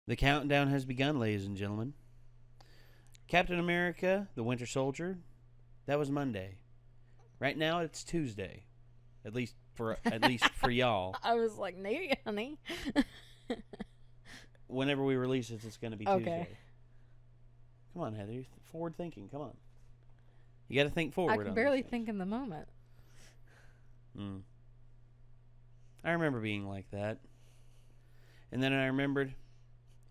The countdown has begun, ladies and gentlemen. Captain America, the Winter Soldier, that was Monday. Right now it's Tuesday. At least for y'all. I was like, maybe, honey. Whenever we release it, it's going to be Tuesday. Come on, Heather. You're forward thinking. Come on. You got to think forward. I can barely think in the moment. I remember being like that. And then I remembered,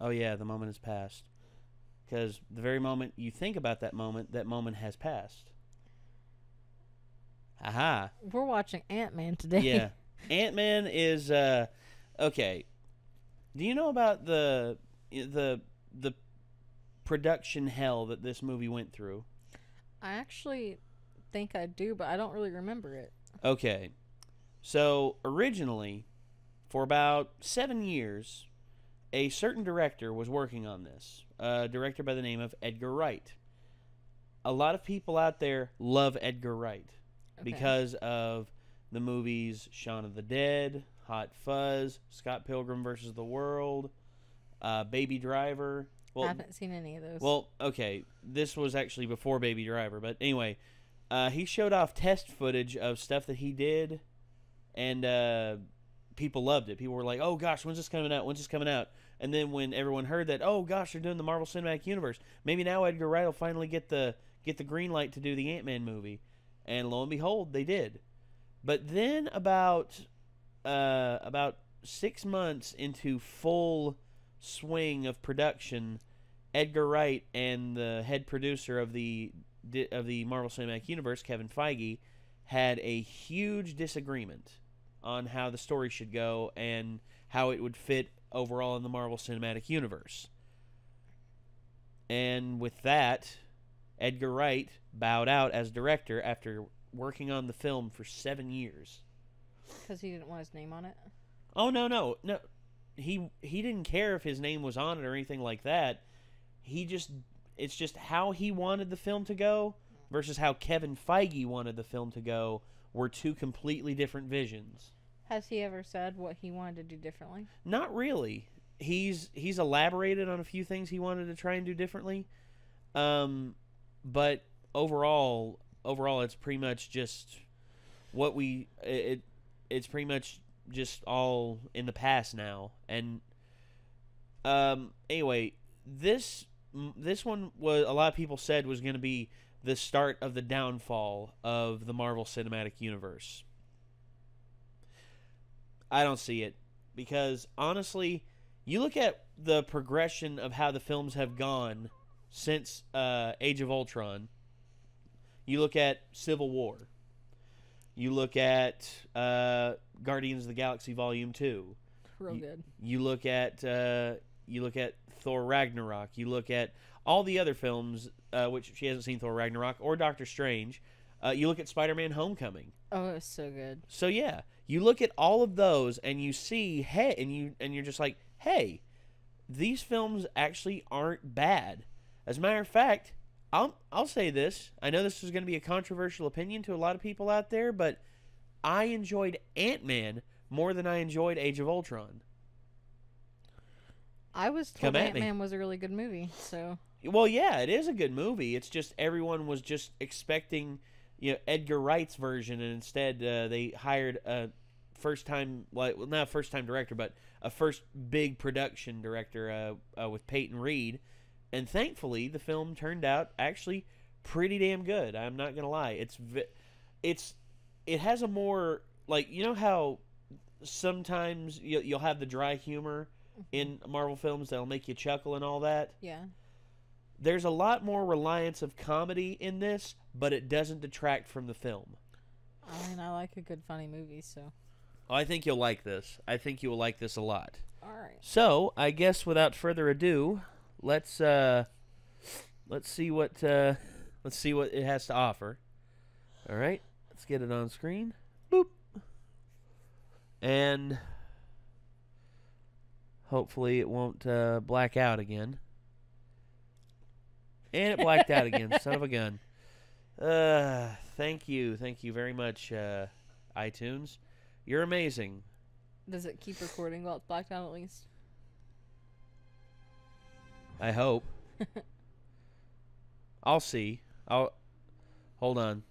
oh yeah, the moment has passed. Because the very moment you think about that moment has passed. Aha. We're watching Ant-Man today. Yeah. Ant-Man is, okay. Do you know about the production hell that this movie went through? I actually think I do, but I don't really remember it. Okay. So, originally, for about 7 years, a certain director was working on this. A director by the name of Edgar Wright. A lot of people out there love Edgar Wright because of the movies Shaun of the Dead, Hot Fuzz, Scott Pilgrim vs. the World, Baby Driver. Well, I haven't seen any of those. Well, okay. This was actually before Baby Driver. But anyway, he showed off test footage of stuff that he did, and people loved it. People were like, oh, gosh, when's this coming out? When's this coming out? And then when everyone heard that, oh, gosh, they're doing the Marvel Cinematic Universe, maybe now Edgar Wright will finally get the green light to do the Ant-Man movie. And lo and behold, they did. But then about 6 months into full swing of production, Edgar Wright and the head producer of the Marvel Cinematic Universe, Kevin Feige, had a huge disagreement on how the story should go and how it would fit overall in the Marvel Cinematic Universe. And with that, Edgar Wright bowed out as director after working on the film for 7 years. Because he didn't want his name on it? Oh, no. He didn't care if his name was on it or anything like that. It's just how he wanted the film to go versus how Kevin Feige wanted the film to go were two completely different visions. Has he ever said what he wanted to do differently? Not really. He's elaborated on a few things he wanted to try and do differently. But overall it's pretty much just it's pretty much just all in the past now. And anyway, this one was, a lot of people said, was going to be the start of the downfall of the Marvel Cinematic Universe. I don't see it, because honestly, you look at the progression of how the films have gone since Age of Ultron. You look at Civil War. You look at Guardians of the Galaxy Volume 2. Real good. You look at Thor Ragnarok. You look at all the other films, which she hasn't seen Thor Ragnarok or Doctor Strange. You look at Spider-Man Homecoming. Oh, it was so good. So yeah, you look at all of those and you see, hey, and you're just like, hey, these films actually aren't bad. As a matter of fact, I'll say this. I know this is going to be a controversial opinion to a lot of people out there, but I enjoyed Ant-Man more than I enjoyed Age of Ultron. I was told Ant-Man was a really good movie, so... Well, yeah, it is a good movie. It's just everyone was just expecting, Edgar Wright's version, and instead they hired a first-time, not a first-time director, but a first big production director with Peyton Reed. And thankfully, the film turned out actually pretty damn good. I'm not gonna lie. It has a more, like, you know how sometimes you'll have the dry humor in Marvel films that'll make you chuckle and all that? Yeah. There's a lot more reliance of comedy in this, but it doesn't detract from the film. I mean, I like a good funny movie, so... Oh, I think you'll like this. I think you will like this a lot. All right. So, I guess without further ado, let's see what it has to offer. All right, let's get it on screen. Boop. And hopefully it won't black out again. And it blacked out again. Son of a gun. Thank you very much, iTunes. You're amazing. Does it keep recording while it's blacked out at least? I hope. I'll see. Hold on.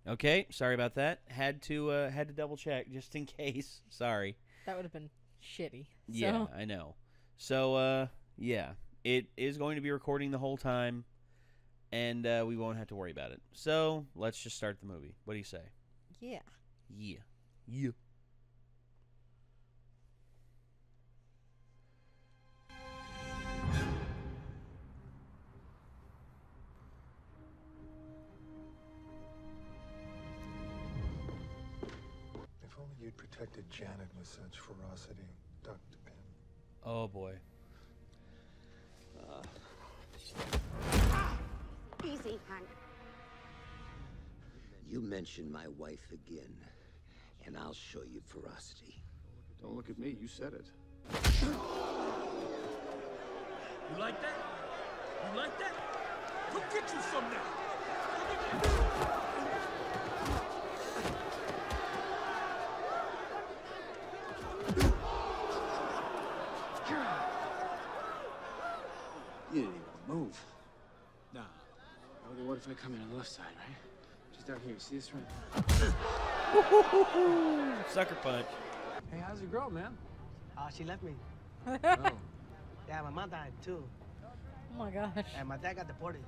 Okay, sorry about that. Had to double check just in case. Sorry. That would have been shitty. Yeah, I know. So yeah, it is going to be recording the whole time, and we won't have to worry about it. So let's just start the movie. What do you say? Yeah. Yeah. Yeah. If only you'd protected Janet with such ferocity, Dr. Pym. Oh boy. Easy, Hank. You mention my wife again, and I'll show you ferocity. Don't look at me, you said it. You like that? You like that? Go get you some now! You didn't even move. Nah. Oh, what if I come in on the left side, right? Just down here, you see this right? Sucker punch. Hey, how's your girl, man? She left me. Oh. Yeah, my mom died too. Oh my gosh. And my dad got deported.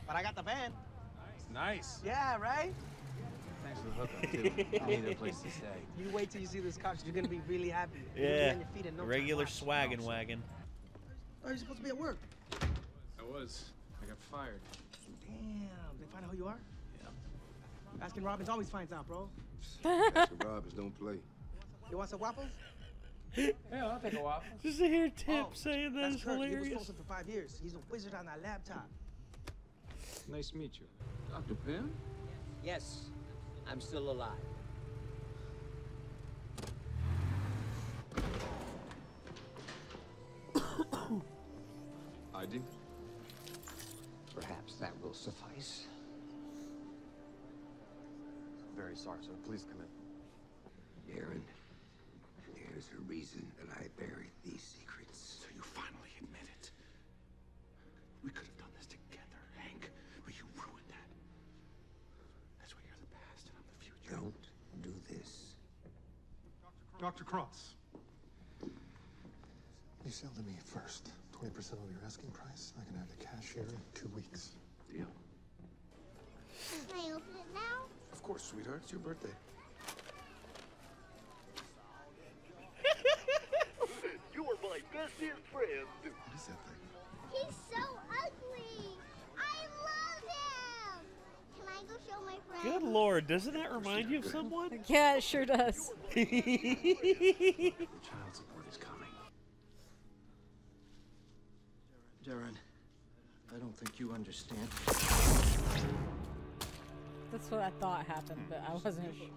But I got the van. Nice. Yeah, right? Thanks for the hookup, too. I need a place to stay. You wait till you see this couch. You're gonna be really happy. You're Yeah. gonna be on your feet in no Regular time. swaggin' wagon. Oh, you're supposed to be at work. I was. I got fired. Damn. They find out who you are? Yeah. Asking Robbins always finds out, bro. Asking Robbins don't play. You want some waffles? Yeah, I'll take a waffle. Just to hear Tip saying that that's is Kurt. He was hilarious. posted for 5 years. He's a wizard on that laptop. Nice to meet you. Dr. Pym? Yes, I'm still alive. ID? Perhaps that will suffice. Very sorry, sir. Please come in. Aaron, there's a reason that I buried these secrets. So you finally admit it. We could have done this together, Hank, but you ruined that. That's why you're the past and I'm the future. Don't do this. Dr. Cross. You sell to me first. 20% of your asking price. I can have the cash here in 2 weeks. Deal. Can I open it now? Of course, sweetheart. It's your birthday. You were my bestest friend. What is that thing? He's so ugly. I love him. Can I go show my friends? Good lord, doesn't that remind you of someone? Yeah, it sure does. The child support is coming. Darren, I don't think you understand. That's what I thought happened, but I wasn't sure.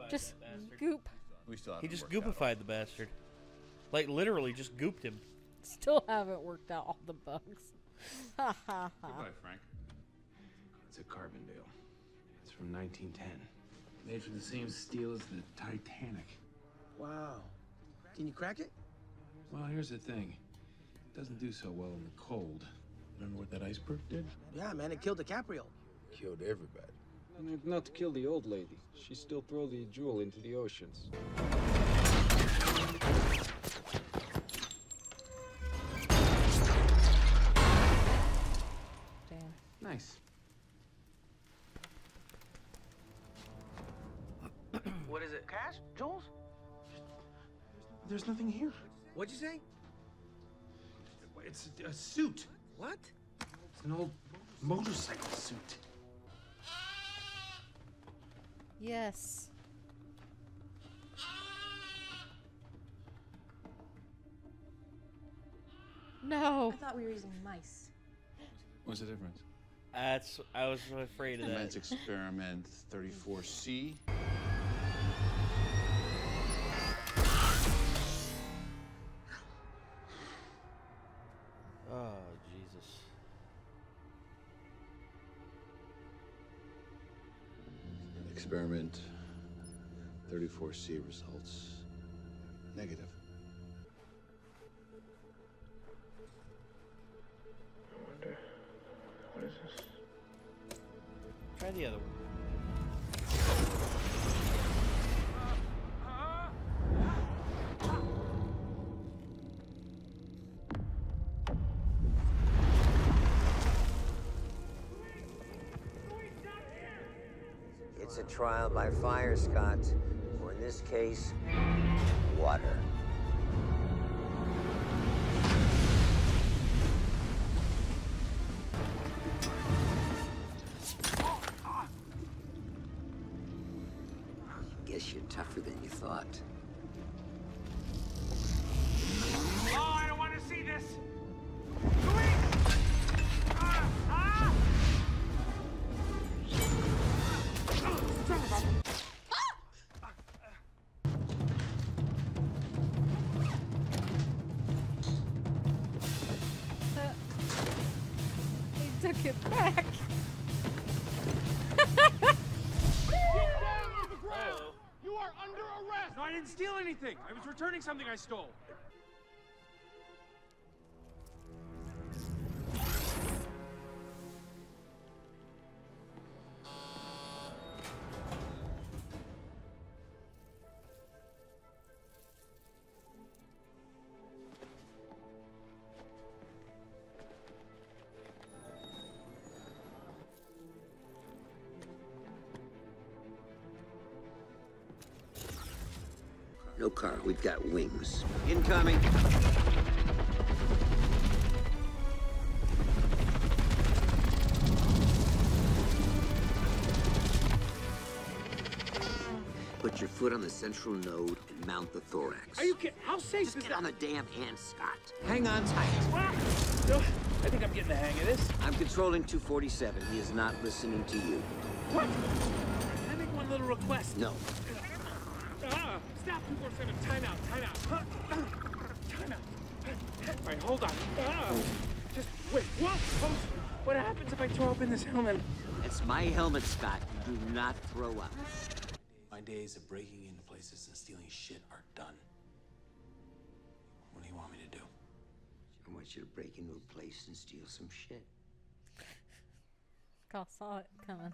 Just goop. We still He just goopified the bastard. Like, literally just gooped him. Still haven't worked out all the bugs. Ha ha ha. Goodbye, Frank. It's a Carbondale. It's from 1910. Made from the same steel as the Titanic. Wow. Can you crack it? Well, here's the thing. It doesn't do so well in the cold. Remember what that iceberg did? Yeah, man, it killed DiCaprio. Killed everybody. And if not to kill the old lady, she still throw the jewel into the oceans. Damn. Nice. What is it? Cash? Jewels? There's nothing here. What'd you say? It's a suit. What? It's an old motorcycle suit. Yes. No. I thought we were using mice. What's the difference? I was afraid of that. Men's experiment 34C. Oh, Jesus. Experiment 34C results negative. I wonder, what is this? Try the other one. It's a trial by fire, Scott. Or in this case, water. Guess you're tougher than you thought. Oh, I don't want to see this! He took it back. You are under arrest! No, I didn't steal anything. I was returning something I stole. No car, we've got wings. Incoming. Put your foot on the central node and mount the thorax. Are you kidding? How safe Just is get that? on the damn hand, Scott. Hang on tight. No, I think I'm getting the hang of this. I'm controlling 247. He is not listening to you. What? Can I make one little request? No. Stop 247. Time out. Time out. All right, hold on. Just wait. What happens if I throw up in this helmet? It's my helmet, Scott. Do not throw up. My days of breaking into places and stealing shit are done. What do you want me to do? I want you to break into a place and steal some shit. I saw it coming.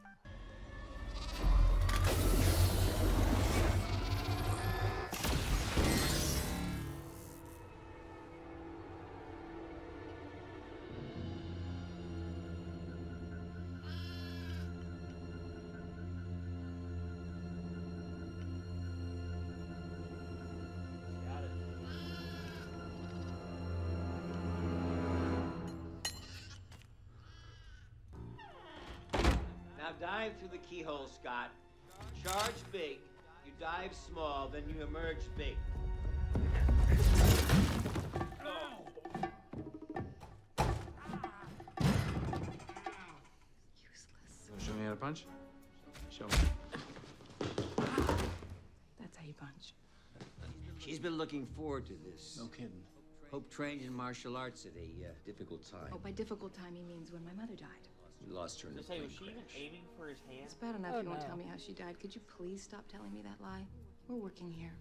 Now dive through the keyhole, Scott. Charge big. You dive small, then you emerge big. Show me how to punch? Show me. That's how you punch. She's been looking forward to this. No kidding. Hope trained in martial arts at a difficult time. Oh, by difficult time, he means when my mother died. We lost her in the Just say, plane was she even crash. aiming for his hand? It's bad enough Oh, you won't no. tell me how she died. Could you please stop telling me that lie? We're working here.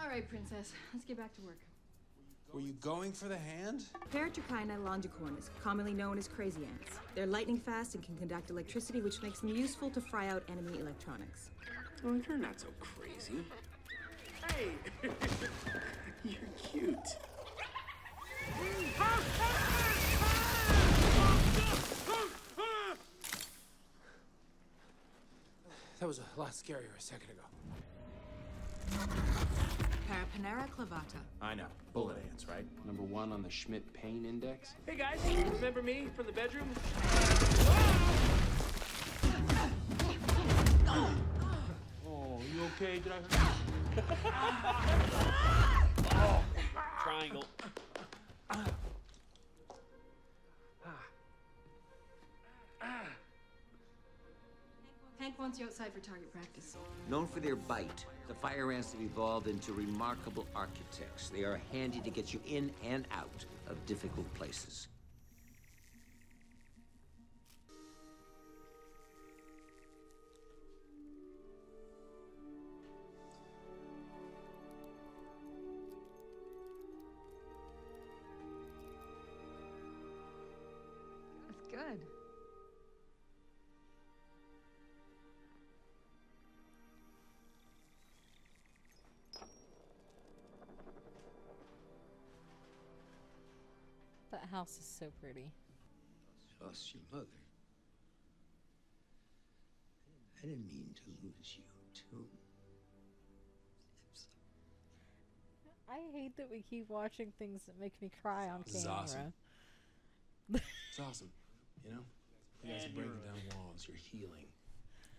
All right, princess. Let's get back to work. Were you going for the hand? Paratrichina longicornis, commonly known as crazy ants. They're lightning fast and can conduct electricity, which makes them useful to fry out enemy electronics. Well, you're not so crazy. Hey! You're cute. That was a lot scarier a second ago. Parapanera clavata. I know. Bullet ants, right? Number 1 on the Schmidt Pain Index. Hey guys, remember me from the bedroom? Oh, you okay? Did I hurt Oh, triangle. Hank wants you outside for target practice. Known for their bite, the fire ants have evolved into remarkable architects. They are handy to get you in and out of difficult places. Good. That house is so pretty. Lost your mother. I didn't mean to lose you, too. I hate that we keep watching things that make me cry on This is camera. awesome. It's awesome, you know? You guys are breaking down walls. You're healing.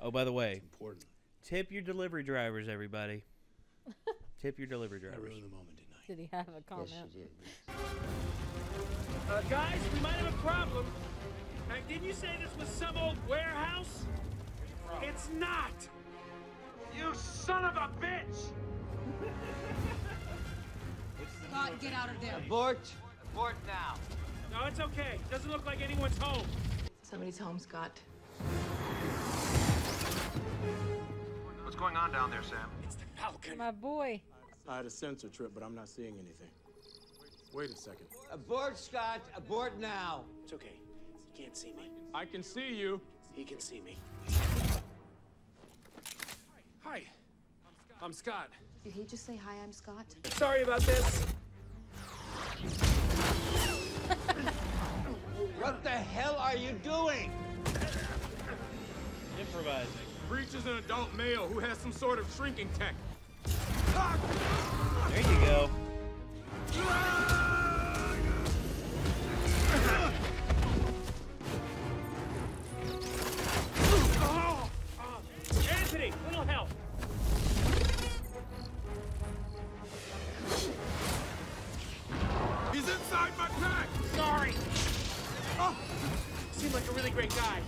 Oh, by the way, It's important. tip your delivery drivers, everybody. Tip your delivery I drivers. ruined the moment, didn't I? Did he have a comment? Guys, we might have a problem. Hey, didn't you say this was some old warehouse? It's not! You son of a bitch! Scott, get out of there. Abort! Abort now! No, it's okay. Doesn't look like anyone's home. Somebody's home, Scott. What's going on down there, Sam? It's the Falcon. My boy. I had a sensor trip, but I'm not seeing anything. Wait a second. Abort, Scott! Abort now! It's okay. He can't see me. I can see you. He can see me. Hi. I'm Scott. Did he just say, hi, I'm Scott? Sorry about this. What the hell are you doing? Improvising. Breach is an adult male who has some sort of shrinking tech. There you go. Anthony, little help. He's inside my pack! Sorry. Oh, seemed like a really great guy.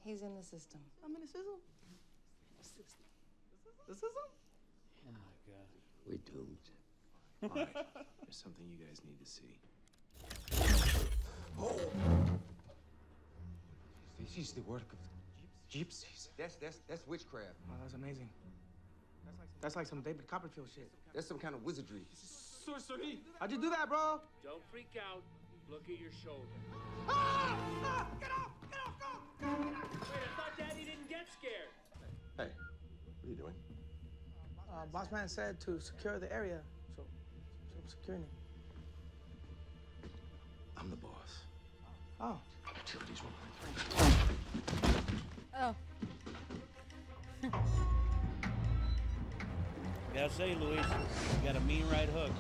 He's in the system. I'm in the sizzle. The sizzle? Oh my God. We're doomed. All right. There's something you guys need to see. This is the work of gypsies. That's witchcraft. Oh, that's amazing. That's like some David Copperfield shit. That's some kind of wizardry. Sorcery! How'd you do that, bro? Don't freak out. Look at your shoulder. Ah! Ah! Get off! Get off! Go! Wait, I thought Daddy didn't get scared. Hey, what are you doing? Boss man said to secure the area, so I'm securing it. I'm the boss. Oh. Utilities won't. Oh. Gotta say, Luis, you got a mean right hook.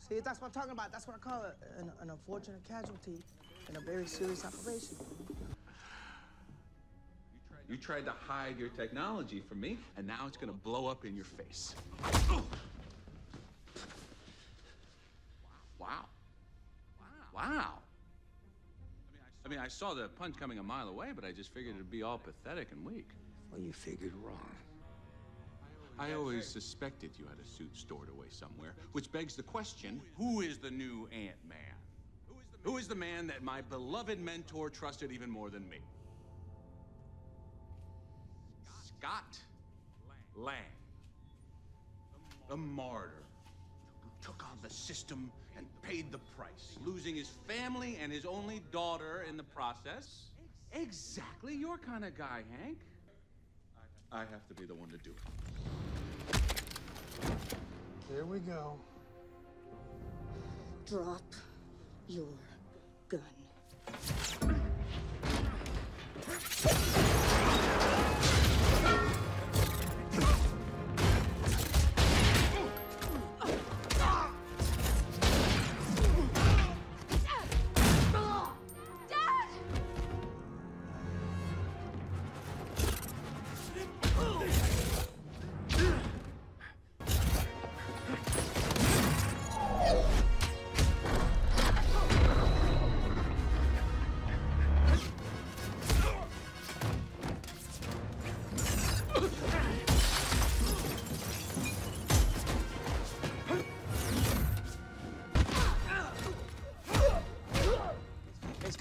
See, that's what I'm talking about. That's what I call an unfortunate casualty in a very serious operation. You tried to hide your technology from me, and now it's gonna blow up in your face. Wow. Wow. I mean, I saw the punch coming a mile away, but I just figured it'd be all pathetic and weak. Well, you figured wrong. I always suspected you had a suit stored away somewhere, which begs the question, who is the new Ant-Man? Who is the man that my beloved mentor trusted even more than me? Scott Lang, the martyr who took on the system and paid the price, losing his family and his only daughter in the process. Exactly your kind of guy, Hank. I have to be the one to do it. Here we go. Drop your gun.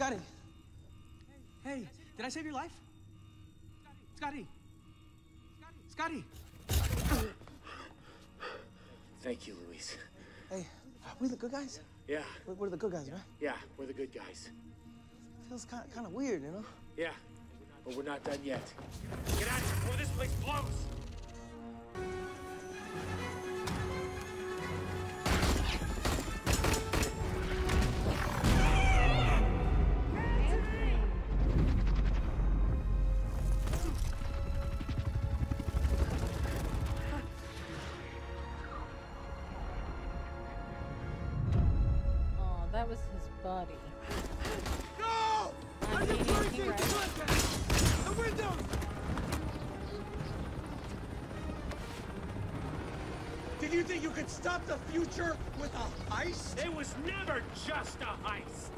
Scotty. Hey, did I save your life? Scotty. Scotty. Thank you, Luis. Hey, are we the good guys? Yeah. We're the good guys, right? Yeah, we're the good guys. Feels kind of weird, you know? Yeah, but we're not done yet. Get out of here before this place blows! Oh, that was his buddy. No! I'm being The windows! Did you think you could stop the future with a heist? It was never just a heist!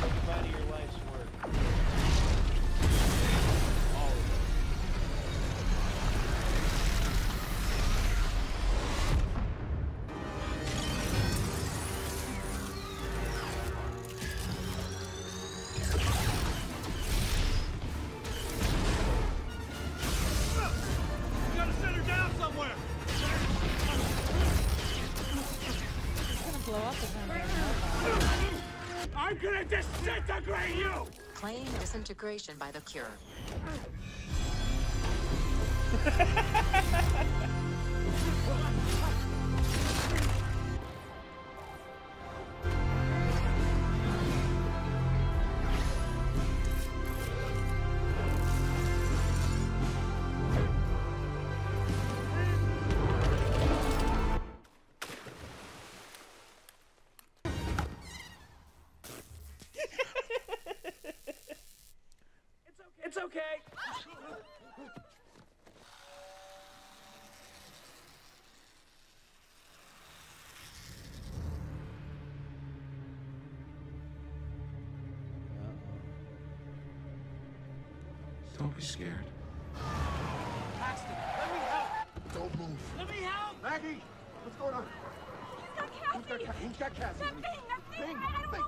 I'm proud of your life's work. All of it. You gotta set her down somewhere! He's gonna blow up his own. I'm gonna disintegrate you! Claim disintegration by the cure. It's okay. Don't be scared. Paxton, let me help! Don't move. Let me help! Maggie, what's going on? Who's got Cassie? That thing! I don't know.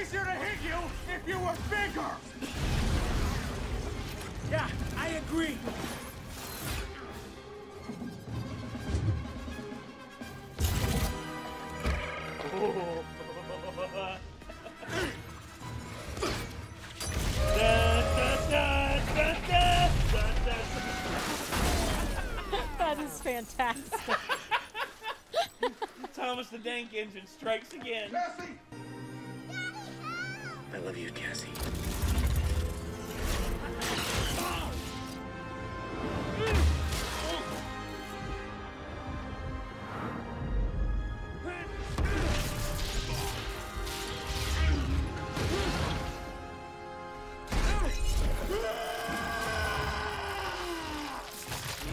Easier to hit you if you were bigger! Yeah, I agree. That is fantastic. Thomas the Tank Engine strikes again. Cassie! I love you, Cassie.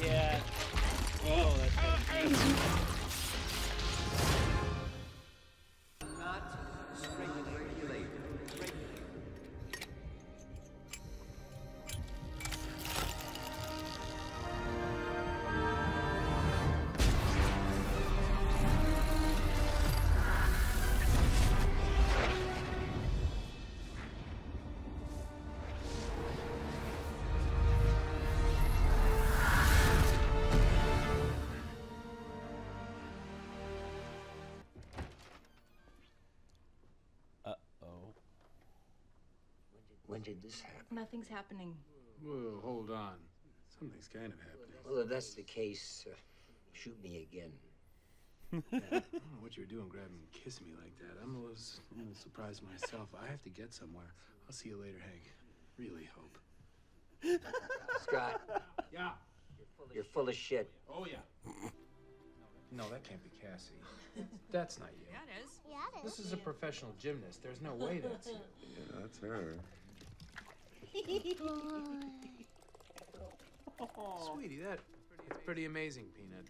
Yeah. Oh, that's Not strictly regulated. did this happen? Nothing's happening. Whoa, hold on. Something's kind of happening. Well, if that's the case, shoot me again. I don't know what you were doing grabbing and kissing me like that. I'm a little surprised myself. I have to get somewhere. I'll see you later, Hank. Really hope. Scott. Yeah. You're full of shit. Oh, yeah. No, that can't be Cassie. That's not you. Yeah, it is. Yeah, it is. This is a professional gymnast. There's no way that's you. Yeah, that's her. Sweetie, that's pretty amazing, Peanut.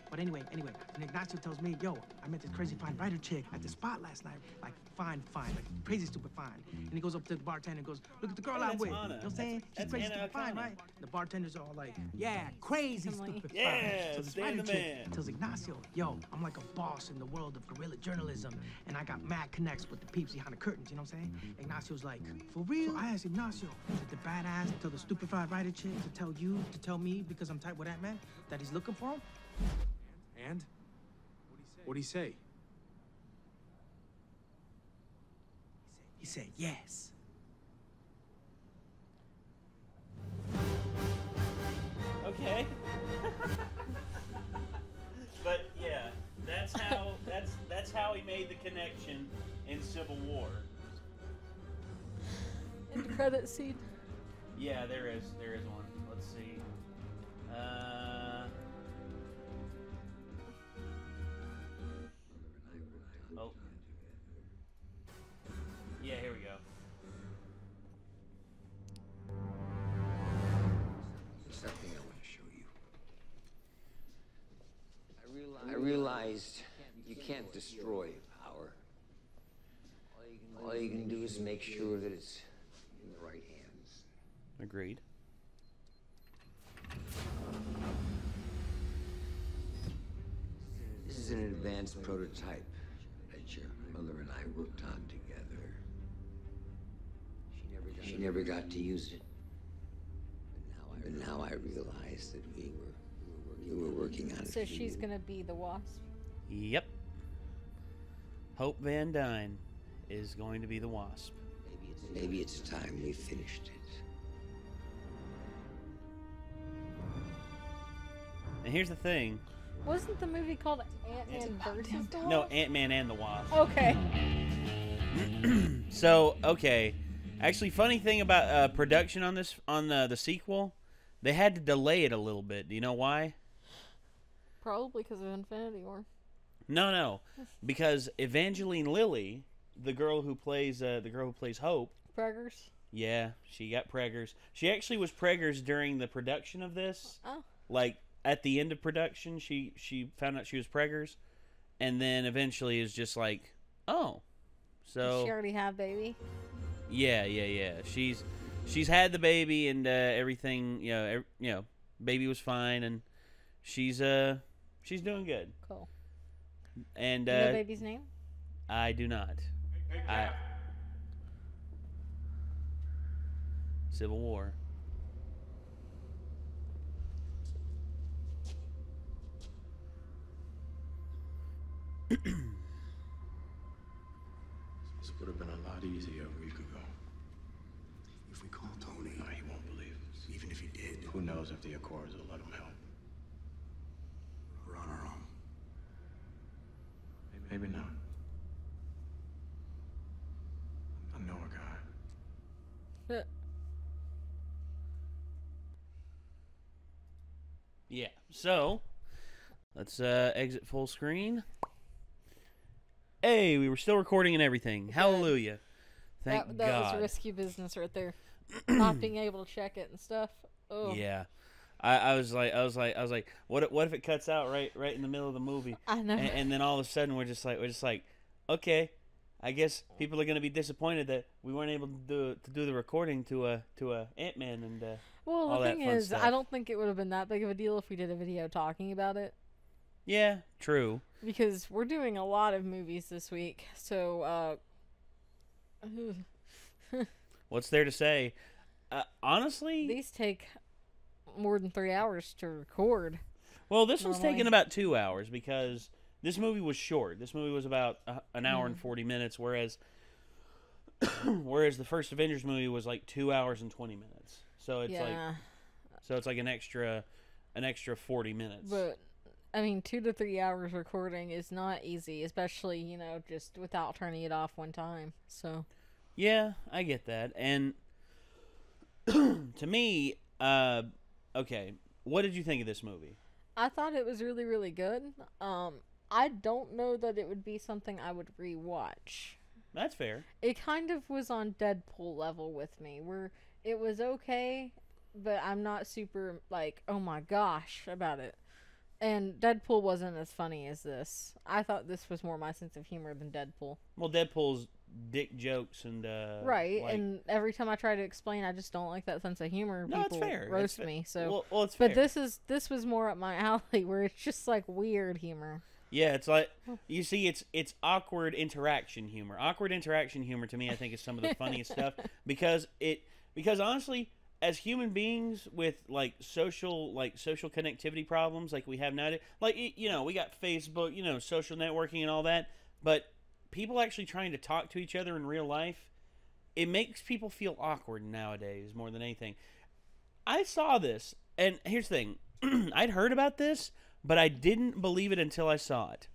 But anyway, and Ignacio tells me, yo, I met this crazy fine writer chick at the spot last night. Like, fine, like crazy stupid fine. And he goes up to the bartender and goes, look at the girl I'm with. You know what I'm saying? She's crazy stupid fine, right? The bartender's all like, yeah, crazy stupid yeah, fine. So this writer the chick man. tells Ignacio, yo, I'm like a boss in the world of guerrilla journalism, and I got mad connects with the peeps behind the curtains, you know what I'm saying? Ignacio's like, for real? So I asked Ignacio, did the badass tell the stupefied writer chick to tell me, because I'm tight with that man, that he's looking for him? And? What'd he say? He said yes. Okay. But yeah, that's how he made the connection in Civil War. In the credit scene. Yeah, there is one. Let's see. Oh. Yeah, here we go. Something I want to show you. I realized you can't destroy power. All you can do is make sure that it's in the right hands. Agreed. This is an advanced prototype that your mother and I worked on together. She never got to use it. But now I realize that we were working on it. So she's gonna be the Wasp. Yep. Hope Van Dyne is going to be the Wasp. Maybe it's time we finished it. And here's the thing. Wasn't the movie called Ant-Man versus the Wasp? No, Ant-Man and the Wasp. Okay. So, okay. Actually, funny thing about production on this, on the sequel, they had to delay it a little bit. Do you know why? Probably because of Infinity War. No. Because Evangeline Lilly, the girl who plays Hope. Preggers? Yeah, she got preggers. She actually was preggers during the production of this. Oh. Like, at the end of production, she found out she was preggers, and then eventually is just like, oh, so Does she already have baby? Yeah. She's had the baby and everything. You know, baby was fine, and she's doing good. Cool. And Do you know the baby's name? I do not. Civil War. This would have been a lot easier a week ago. If we call Tony, No, he won't believe us. even if he did, Who knows if the Accords will let him help? we're on our own. Maybe not. I know a guy. Yeah. So let's exit full screen. Hey, we were still recording and everything. Hallelujah. Thank that God. was risky business right there. Not being able to check it and stuff. Oh. Yeah. I was like, what if it cuts out right in the middle of the movie? I know. And then all of a sudden we're just like, okay, I guess people are gonna be disappointed that we weren't able to do the recording to Ant-Man and well, all the that thing fun is, stuff. I don't think it would have been that big of a deal if we did a video talking about it. Yeah, true. Because we're doing a lot of movies this week, so What's there to say? Honestly, these take more than 3 hours to record. Well, this one's normally. taking about 2 hours because this movie was short. This movie was about an hour and 40 minutes, whereas Whereas the first Avengers movie was like 2 hours and 20 minutes. So it's like an extra 40 minutes. But I mean, 2 to 3 hours recording is not easy, especially, you know, just without turning it off one time. So yeah, I get that. And to me, okay, what did you think of this movie? I thought it was really, really good. I don't know that it would be something I would rewatch. That's fair. It kind of was on Deadpool level with me, where it was okay, but I'm not super, like, oh my gosh about it. And Deadpool wasn't as funny as this. I thought this was more my sense of humor than Deadpool. Well, Deadpool's dick jokes and right, like, and every time I try to explain, I just don't like that sense of humor. No, people it's fair. roast me. So, well, it's fair. But this was more up my alley, where it's just like weird humor. Yeah, it's like, you see, it's awkward interaction humor. Awkward interaction humor to me, I think, is some of the funniest stuff because honestly, as human beings with social connectivity problems like we have nowadays, you know, we got Facebook, you know, social networking and all that, but people actually trying to talk to each other in real life, it makes people feel awkward nowadays more than anything. I saw this, and here's the thing. I'd heard about this, but I didn't believe it until I saw it.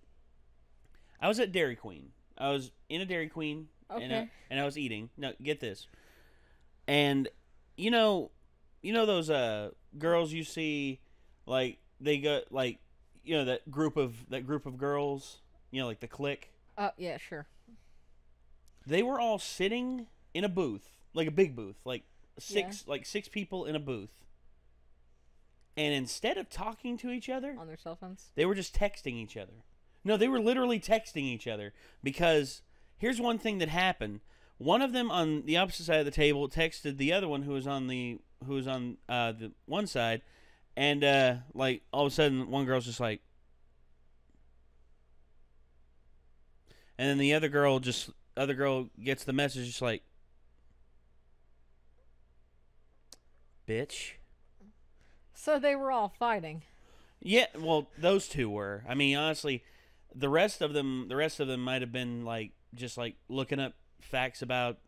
I was at Dairy Queen. I was in a Dairy Queen, okay, and I was eating. No, get this. And you know those girls you see, like they got like, you know, that group of girls, you know, like the clique. Yeah, sure. They were all sitting in a booth, like a big booth, like six people in a booth. And instead of talking to each other on their cell phones, they were just texting each other. No, they were literally texting each other, because here's one thing that happened. One of them on the opposite side of the table texted the other one who was on the one side, and like all of a sudden one girl's just like, and then the other girl gets the message just like, bitch. So they were all fighting. Yeah, well, those two were. I mean, honestly, the rest of them might have been like just like looking up facts about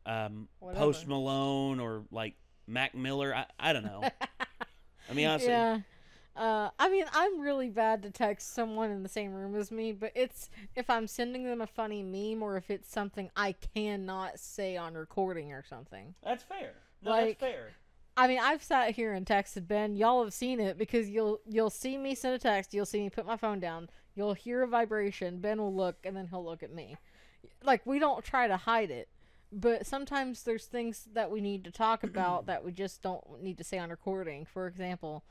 Post Malone or like Mac Miller. I don't know. I mean, honestly. Yeah. I mean, I'm really bad to text someone in the same room as me, but it's if I'm sending them a funny meme or if it's something I cannot say on recording or something. That's fair. No, like, that's fair. I mean, I've sat here and texted Ben. Y'all have seen it because you'll see me send a text. You'll see me put my phone down. You'll hear a vibration. Ben will look, and then he'll look at me. Like, we don't try to hide it. But sometimes there's things that we need to talk about that we just don't need to say on recording. For example,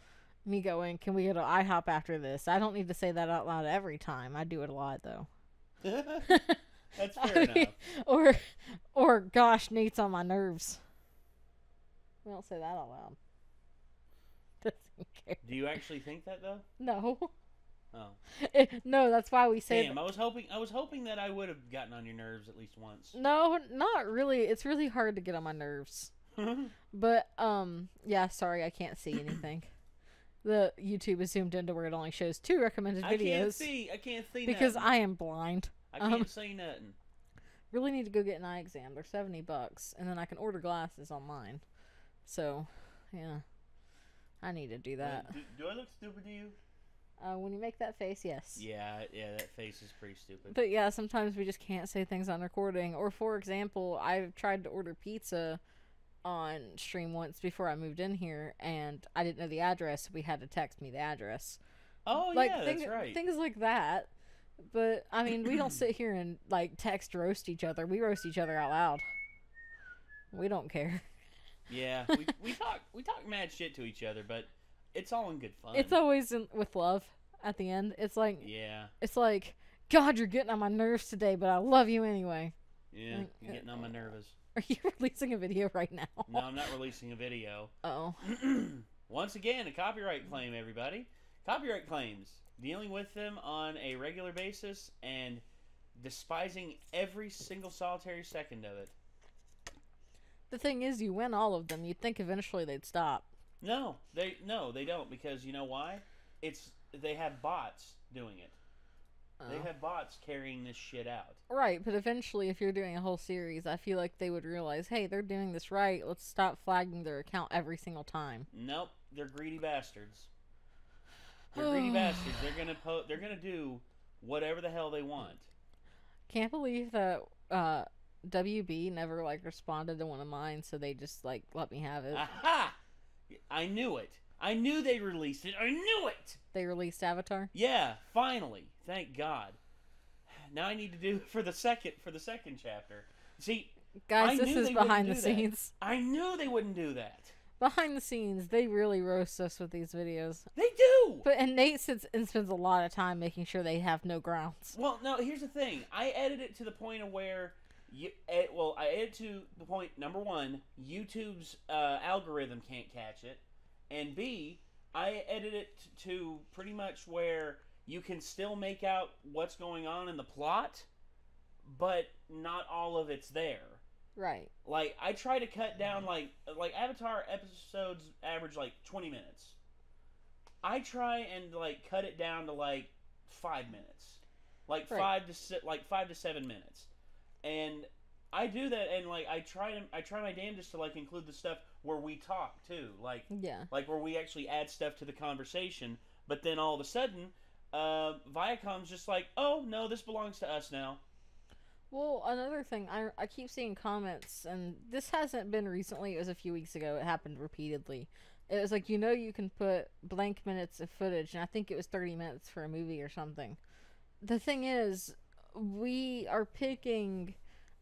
me going, can we go to IHOP after this? I don't need to say that out loud every time. I do it a lot, though. That's fair enough. Or, gosh, Nate's on my nerves. We don't say that out loud. Doesn't care. Do you actually think that though? No. Oh. No, that's why we say. Damn, I was hoping that I would have gotten on your nerves at least once. No, not really. It's really hard to get on my nerves. But yeah. Sorry, I can't see anything. The YouTube is zoomed into where it only shows 2 recommended videos. I can't see because nothing. I am blind. I can't see nothing. Really need to go get an eye exam. They're $70, and then I can order glasses online. So, yeah, I need to do that. Do I look stupid to you? When you make that face, yes. Yeah, that face is pretty stupid. But yeah, sometimes we just can't say things on recording. Or, for example, I've tried to order pizza on stream once before I moved in here, and I didn't know the address, so we had to text me the address. Oh, like, yeah, that's right. Things like that. But, I mean, we don't sit here and, like, text roast each other. We roast each other out loud. We don't care. Yeah, we talk mad shit to each other, but it's all in good fun. It's always with love at the end. It's like, yeah. It's like, God, you're getting on my nerves today, but I love you anyway. Yeah, you're getting on my nerves. Are you releasing a video right now? No, I'm not releasing a video. Oh. Once again, a copyright claim, everybody. Copyright claims. Dealing with them on a regular basis and despising every single solitary second of it. The thing is, you win all of them. You'd think eventually they'd stop. No, they don't, because you know why? They have bots doing it. They have bots carrying this shit out. Right, but eventually, if you're doing a whole series, I feel like they would realize, hey, they're doing this right. Let's stop flagging their account every single time. Nope, they're greedy bastards. They're greedy bastards. They're gonna do whatever the hell they want. Can't believe that WB never like responded to one of mine, so they just like let me have it. Aha! I knew it. I knew they released it. I knew it. They released Avatar? Yeah, finally. Thank God. Now I need to do for the second chapter. See, guys, this is behind the scenes. I knew they wouldn't do that. Behind the scenes, they really roast us with these videos. They do. And Nate spends a lot of time making sure they have no grounds. Well, no, here's the thing. I edit it to the point of where I edit to the point, number one, YouTube's algorithm can't catch it. And B, I edit it to pretty much where you can still make out what's going on in the plot, but not all of it's there. Right. Like, I try to cut down, like Avatar episodes average, 20 minutes. I try and, cut it down to, 5 minutes. Right. 5 to 7 minutes. And I do that, and, I try my damnedest to, include the stuff where we talk, too. Where we actually add stuff to the conversation. But then all of a sudden, Viacom's just like, oh, no, this belongs to us now. Well, another thing, I keep seeing comments, and this hasn't been recently, it was a few weeks ago, it happened repeatedly. It was like, you can put blank minutes of footage, and I think it was 30 minutes for a movie or something. The thing is, we are picking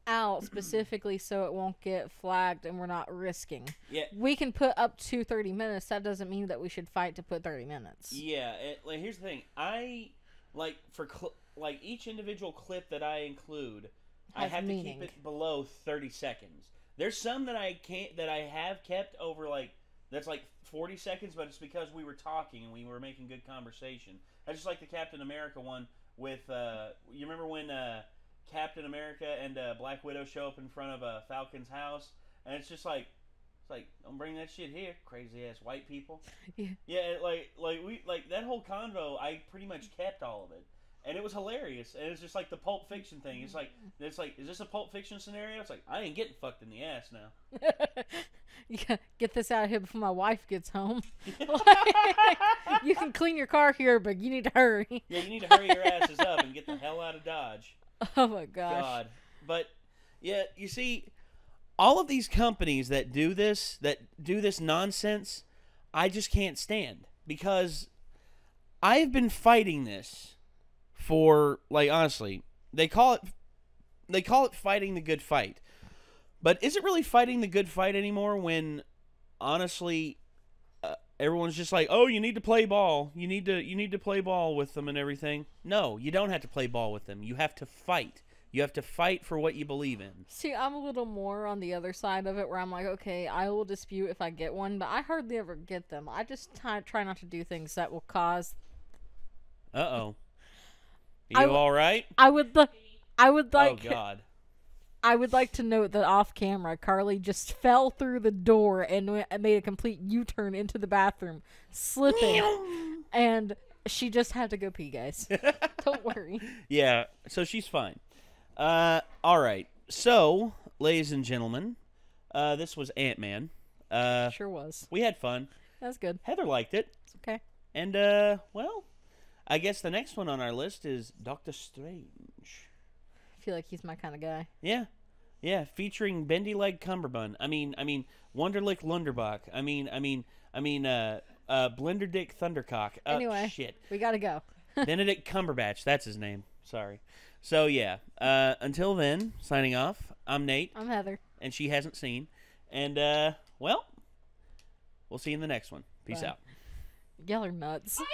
out specifically so it won't get flagged and we're not risking. Yeah. We can put up to 30 minutes, that doesn't mean that we should fight to put 30 minutes. Yeah, here's the thing, each individual clip that I include, I have to keep it below 30 seconds. There's some that I have kept over that's 40 seconds, but it's because we were talking and we were making good conversation. I just like the Captain America one with you remember when Captain America and Black Widow show up in front of Falcon's house, and it's don't bring that shit here, crazy ass white people. Yeah. Yeah, we that whole convo, I pretty much kept all of it. And it was hilarious. And it's just like the Pulp Fiction thing. It's like, is this a Pulp Fiction scenario? It's like, I ain't getting fucked in the ass now. Yeah, get this out of here before my wife gets home. You can clean your car here, but you need to hurry. Yeah, you need to hurry your asses up and get the hell out of Dodge. Oh my gosh. God. But, yeah, you see, all of these companies that do this nonsense, I just can't stand. Because I've been fighting this for, honestly, they call it fighting the good fight. But is it really fighting the good fight anymore when, honestly, everyone's just like, oh, you need to play ball. You need to play ball with them and everything. No, you don't have to play ball with them. You have to fight. You have to fight for what you believe in. See, I'm a little more on the other side of it where I'm like, okay, I will dispute if I get one, but I hardly ever get them. I just try not to do things that will cause... Uh-oh. You all right? I would like... Oh, God. I would like to note that off camera, Carly just fell through the door and made a complete U-turn into the bathroom, slipping. And she just had to go pee, guys. Don't worry. Yeah, so she's fine. All right. So, ladies and gentlemen, this was Ant-Man. Sure was. We had fun. That's good. Heather liked it. It's okay. And, well, I guess the next one on our list is Doctor Strange. I feel like he's my kind of guy. Yeah. Yeah, featuring Bendy Leg Cumberbund. I mean, Wunderlich Lunderbach. I mean, Blender Dick Thundercock. Anyway, shit. We gotta go. Benedict Cumberbatch. That's his name. Sorry. So, yeah. Until then, signing off, I'm Nate. I'm Heather. And she hasn't seen. And, well, we'll see you in the next one. Peace out. Y'all are nuts. Bye.